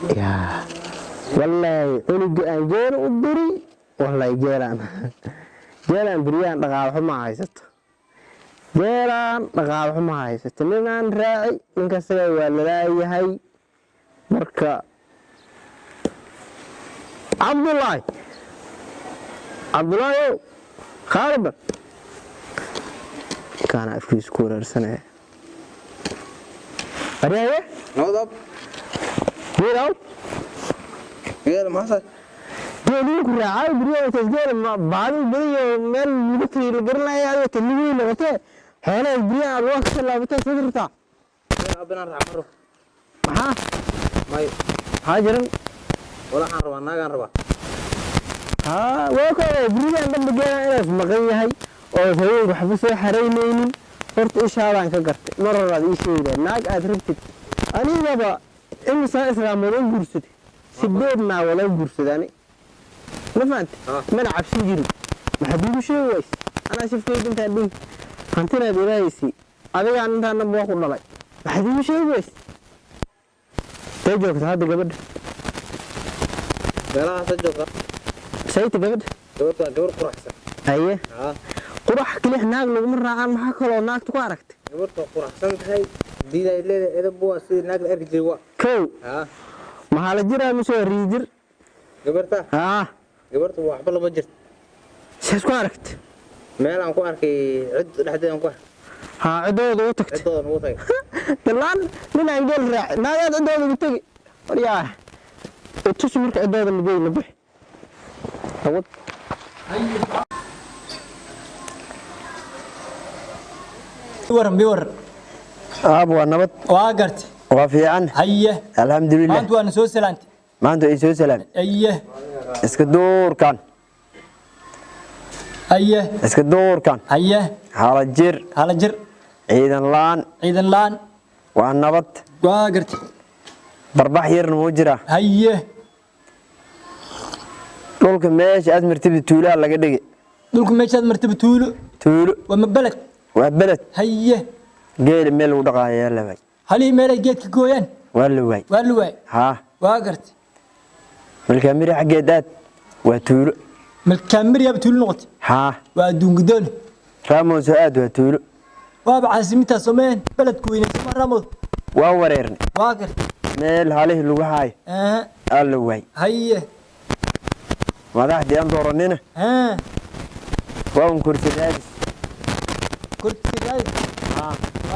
يا والله جير ودري والله جيران بريان دقاله ما هيست جيران دقاله ما هيست نينان راعي ninka saga waa la yahay marka Abdullahi Khalid kana fi iskuular sanad ariye نوضب غير ما صار دينك راعي بريء تسجيل ما بعد بريء مال مثل القرنة هذا تنوين لغته هنا بريء الوقت اللي بتسجلته أبنا نرجع مرة ها ما هاجرن ولا حنربا ناقا نربا ها وكو بريء عندما بقينا إناس مغيه هاي أو سوين وحبسوا حرينين فرت إيش هذا عنك قرت مرة هذا إيش هذا ناق أدركت أنا بابا إني سأسرع مرون برسد سببنا ولا برسد أنا ما فهمت من عبسي جري ما حبيبي شيء ويس أنا شفت كيف أنت هدين خنتنا برايسي أبي أنت أنا بواق ولا لا ما حبيبي شيء ويس تجوك هذا قبل بلا تجوك سيت قبل دور قرحسة أيه قرح كل هناك لو مرة عن محاكل وناك تقاركت دور قرحسة هاي دي لا إذا بوا سيد ناقل أرجع جوا كو ما هلا جرا مسوي ريجر قبرتها قبرت وحبل ما جرت شو قاركت مال أنكو أركي عد لحد أنكو عدود وتكت عدود وتك تلان من عندنا راع ما يد عدود وتجي ورياه وتشمرك عدود اللي جاي نبح أود بيور أبو النبض واقرت وفي عنه هيه الحمد لله أنت وأنا سو سلانت ما أنتوا إيش سلام أيه اسكدور كان أيه اسكدور كان هيه على جر عيدا لان والنبض واقرت بربح يرن موجرة هيه دولك ماشي أد مرتبة تولا لقى دقي دولكم ماشي أد مرتبة تولا ومبلد هيه قيل ميل ودقا يا لبي هل ميل جيت كوين والوي ها واقرت بالكاميرا حق داد وتولو بالكاميرا بتولو نقط ها وادون قدون راموس آد وتولو وابع عاصمتها سمين بلد كوين اسمها راموس ووريرني واقرت ميل عليه اللي اللوي هيه ما راح دي أندورنينا وهم كرسي دادس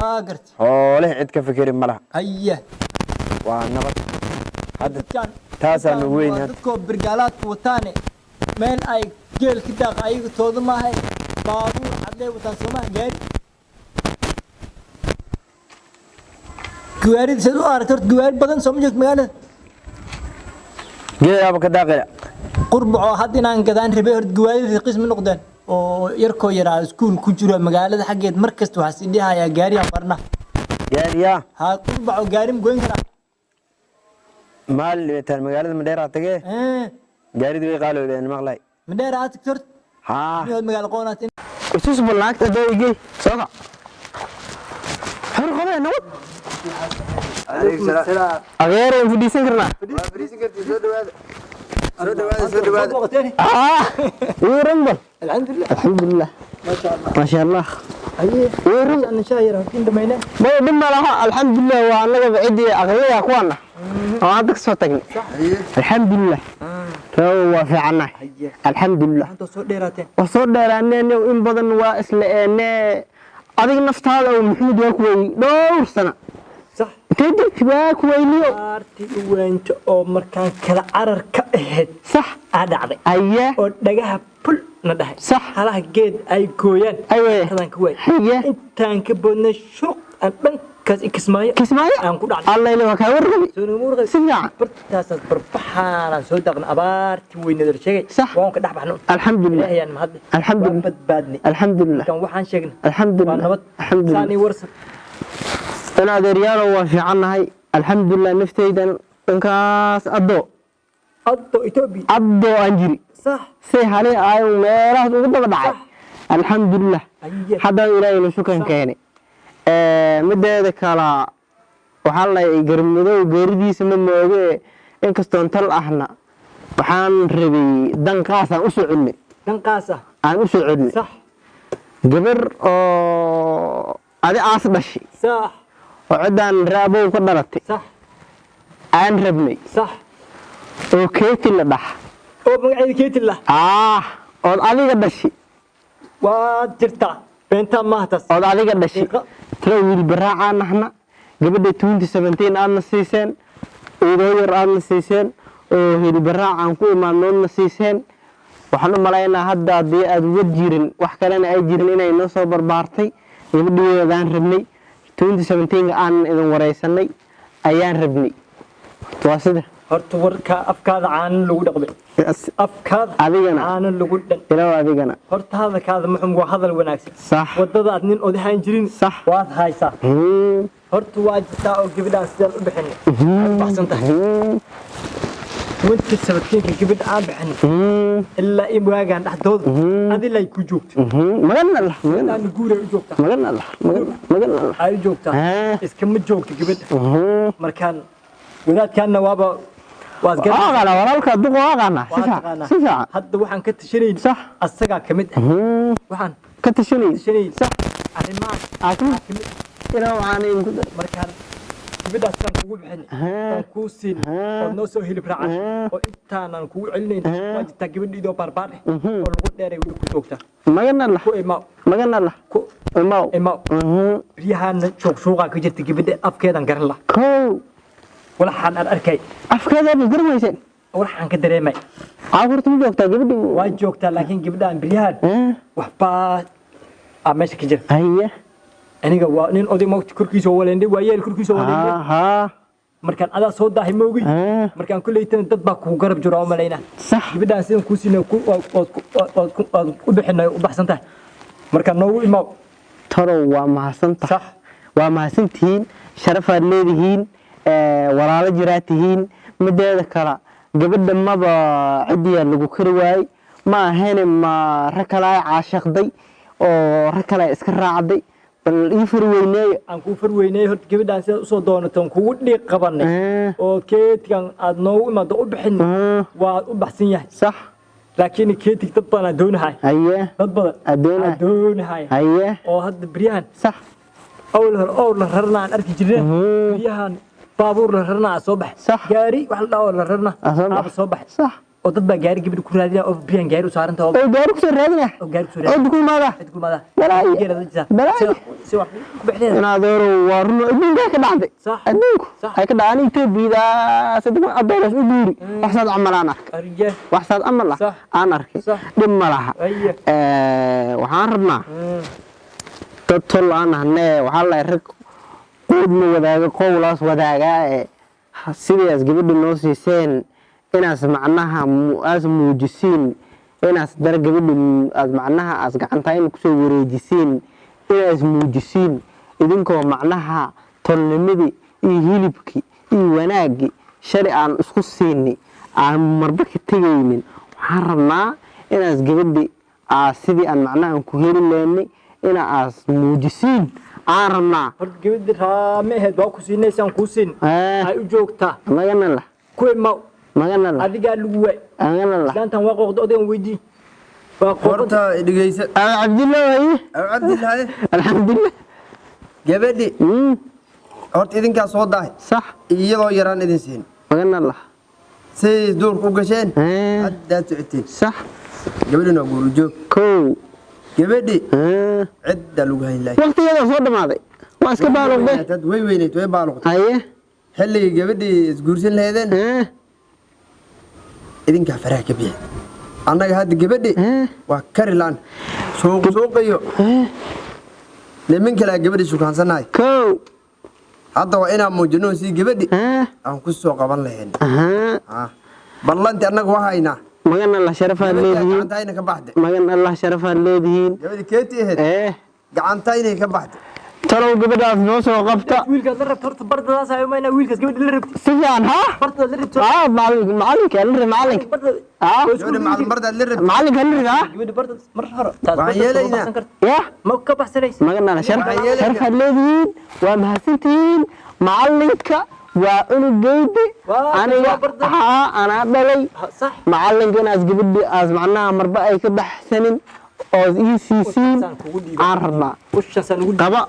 واقرت حوله عد كفكر ملها هيه ونبت هذا كان تاسع نوين dadko birgalaad wataane meel ay geel ka daaq ay toodo ma hay baabuur cadee wata Soomaaliya gaari sidoo aragtay gaari badan soo jeed magaalada geel aba ka daaqay qurbo hadinaan gadaan rabay hor gawaarida qismi noqdeen oo yarko yaraa iskuul ku jiro magaalada xageed markasta waxa si dhihaya gaari aan barna gaariya ha qurbo gaari goyn kara maal tan magaalada Mandheera tagay gaaridu way qaalowdeen maqlay Mandheera tagtort ها magaalo qoonaatin isus balaagta adeegay soo خير نود عليك السلام غير فديسن كرنا فديسن كرتي سو دواد ورمبل الحمد لله ما شاء الله ايه ورم انا شاير هكين دمينا ما دم لها الحمد لله وانا بعيدي اغليها كوانا وعندك صوتك الحمد لله هو في عنا الحمد لله انت soo dheeraatay وصور ديرانين in badan waa isla adiga naftaada oo maxamed waa kuway dhowr sano صح تدك waa kuwayniyo arti weynta oo markaan kala carar ka aheed صح dhacday ayaa oo dhagaha pul na dhahay صح halaha geed ay gooyaan ayaa ka way intaan ka boodna shuq aan dhankaas ikismaayo aan ku dhacday الله ilaa ka warqabi si fiican bartaas barbaxana soo daqna abaarti weynada sheegay waan ka dhaxbaxno alxamdulillah ayaan mahad alxamdulillah badbaadni alxamdulillah kan waxaan sheegnay alxamdulillah alxamdulillah saani warsan أنا دريان وفي عنها الحمد لله نفتيدا إنكاس أدو إثيوبي أدو أنجري صح سهلي أيوة ما راح تقول بدعي الحمد لله حدا إلهي نشكر كيني مدة ذاك على وحلا يجرمدو وجردي سمن موجه inkastoon tal ahna waxaan rabay danqaasaan u soconay dan qaasa aan u soconay sax gabar oo adi aas dhashay sax oo ciddaan raabow ka dhalatay sax aan rabnay sax oo keeti la dhax oo magaceeda keetila ood adiga dhashay waa jirta beenta mahtas ood adiga dhashay talo wiil baraacaan nahna gabadha 2017 aadna siiseen idoo yar aadna siiseen oo wiil baraacaan ku imaadnoodna siiseen waxaan u malaynaa hadda haddii aad wad jirin wax kalena ay jirin inay noo soo barbaartay gabadhiyeedaan rabnay 2017 aan idin wareysanay ayaan rabnay waa sida horta warka afkaada caana lagu dhaqmay afkaada adigana caana lagu dhan ilaw adigana horta hadalkaada muxuu waa hadal wanaagsan sax wadada aad nin odahaan jirin sax waad haysaa horta waa jirtaa oo gabadhaan sidaan u bixin baxsan tahay وانت سبتين كبد عام بحن إلا إيه واجع نحضر هذه لا يكون جوكت ما قلنا الله أنا نقول جوكت ما قلنا الله ما قلنا الله هاي جوكت إس كم جوكت كبد مركان ولاد كان نوابا واسقط أنا ولا لك دق واقعنا سفع حد وحن كتشرين صح السجع كمد وحن كتشرين صح عن ما أكمل كنا وعاني مركان كبدا كان كوغو بخني كان كوسين oo noo soo hilib raacan oo intaanaan kugu celinayn waa jirtaa gabadhiidoo barbaar oo lagu dheeray wili ku joogta magana la ku imaw riyahan joog suuqa ka jirta gabadha afkeedan garan la kow waxaan arkay afkeeda ma garmaysan waxaan ka dareemay aawurtu ma joogtaa gabadhi waa joogtaa laakiin gabadhaan riyahan waxba meesha ka jira ayya aniga waa nin oday moogti korkiisa waleendhay waa yeel korkiisa waleendhay markaan adaa soo daahay moogi markaan kuleytan dad baa ku garab jiro oo malayna sax gabadhaan sidaan ku siinay u bixinay u baxsantahay markaan noogu imaaw taro waa mahadsantahay sax waa mahadsantihiin sharafaad leedihiin walaalo jiraa tihiin mideeda kale gabadha maba cidiyaa lagu kari waayey ma ahayn ma rag kale ay caashaqday oo rag kale iska raacday bal ii farweyneey aan ku farweynay hor gabadhaan sida soo doonato kugu dhiiq qabanay oo keetigan aad noogu imaado u bixin waa u baxsan yahay sax laakiin keetig dad badan doonahay aye dad badan doonahay aye oo hadda bariyahan sax أول ررنا عن أركي جرنا فيها بابور ررنا صبح جاري وحلا أول ررنا صبح صح وتطبع جاري قبل كل هذه أو بيان جاري وصار أنت أو جاري كسر هذا أو جاري كسر أو تقول ماذا بلاي سوى بحدين أنا دور وارنا ابن ذاك بعدي صح أديك هيك داني تبي إذا صدق أدور شو دوري وحصاد عملانا وحصاد عملا أنا أركي دم ملاها وحاربنا تطل أنا هنا وحلا يرك قود وذاك قولاس وذاك سيريس قبل الناس يسين إناس معناها أز موجسين إناس درجة قبل أز معناها أز قعنتين كسو وريجسين إناس موجسين إذنكم معناها تلمدي يهيلبكي يوناجي شرع عن أسقسيني عن مربك التجيمين وحرمنا إناس قبل سيدي أن معناها كهير لأني إنا أس موجسين عارنا. قبل رامي هاد باكوسين نيسان كوسين. هاي وجوكتا. ما قلنا له. كوي ما. ما قلنا له. هذا قال له. ما قلنا له. لأن تنواقع قدام ويدي. قرطة دقيسة. عبد الله هاي. عبد الله هاي. الحمد لله. جبدي. قرط إذن كصوت ده. صح. يلا يران إذن سين. ما قلنا له. سيد دور كوكشين. هذا تعتي. صح. جبدي نقول جو. كو. جبدي عدة لغة الله وقت يلا صوت ماضي واسك بالغ به وينيت وين بالغ ايه حلي جبدي سغورسن لهدن إذن كفرها كبير أنا هاد جبدي وكرلان سوقيو لمن كلا جبدي شو كان سناي كو هذا وأنا موجنون سي جبدي أنا كسر قبل لهن بالله أنت أنا وهاينا ما قلنا الله شرفها الليدهين ما قلنا الله شرفها الليدهين جبدي كيتي هاد قعنتيني كبحد ترى قبل نوصل وقفته ويلك درب ترت برد راس هاي ما ويلك قبل اللي ربت سفيان ها برد اللي ربت معلك اللي معلك جبدي مع البرد اللي ربت معلك اللي ها جبدي برد مرة وعيالينا يا ما كبح سليس ما قلنا الله شرفها الليدهين ومهسنتين معلك وعنقيدي أنا أنا ضلي صح معلن كان أسجبدي معناها مربع أي كده حسنين أو سين عرضنا وش سنقول طبعا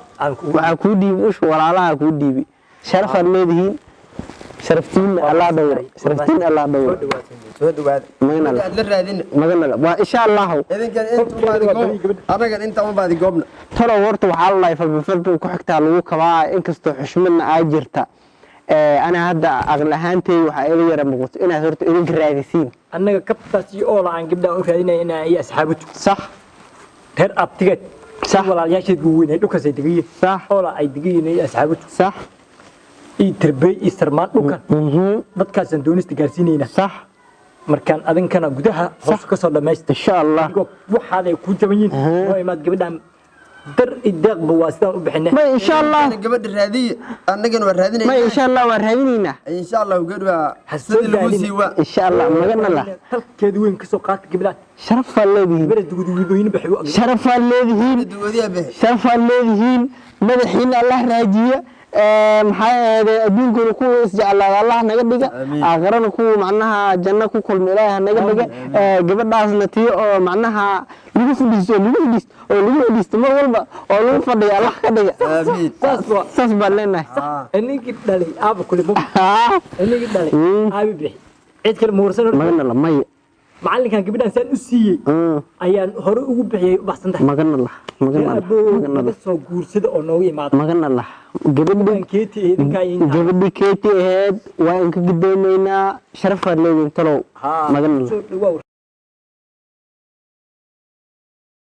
وعكودي وش ولا لا عكودي بي شرف المدهين شرفتين الله دور شرفتين الله دور soo dhawaad magana aad la raadin magana waa insha Allah idinkan inta baadi goob anaga inta ma baadi goobna talo warta waxa la leeyahay falfalka ku xigtaa lagu kabaa inkastoo xushmadna ay jirta ana hadda aqlahaantay waxa ay yara muuqato inaad horta idinka raadisiin annaga kabtaasi oo la aan gabdhaha u raadinay in ay asxaabtu صح reer abtigeed صح walaalayaasheed weyn ay dhulkaas ay digayeen صح oo la ay digayeen ay asxaabtu صح ii tarbay istarmaan dhulkan dadkaas aan doonista gaarsiinayna صح markaan adinkana gudaha hoos ka soo dhameystay insha Allah waxaad ay ku jaban yihiin oo imaad gabadhan dar ideeq bawaastaan u bixinay ma insha Allah gabadha raadiye annagana waa raadinayna ma insha Allah waa raadinayna insha Allah gabadha hasadii lagu siiwa insha Allah magana la halkeed weyn ka soo qaatay gabadhan sharaf leedihiin gabadha dugudugudoyin baxay u sharaf leedihiin duwadiya bixi sharaf leedihiin madaxiina Allah raajiya maxay adduunkuna ku isjeclaada Allah naga dhiga aakhirana ku macnaha janno ku kulmi Ilaahay naga dhiga gabadhaasna tii oo macnaha lagu fadhiisto oo lagu fadhiisto mar walba oo lagu fadhiyo Allah ka dhiga amiin saas baan leenahay inigi dhalay aaba kule inigi dhalay aabi bixi cid kale muursan magana la may macallinkan gabadhan saan u siiyay ayaan hore ugu bixiyay baxsan tahay magana la magana soo guursada oo noogu imaado magana la gabadhan gabadhi keeti ahayd waa in ka gudoomaynaa sharaf leedin talow magana la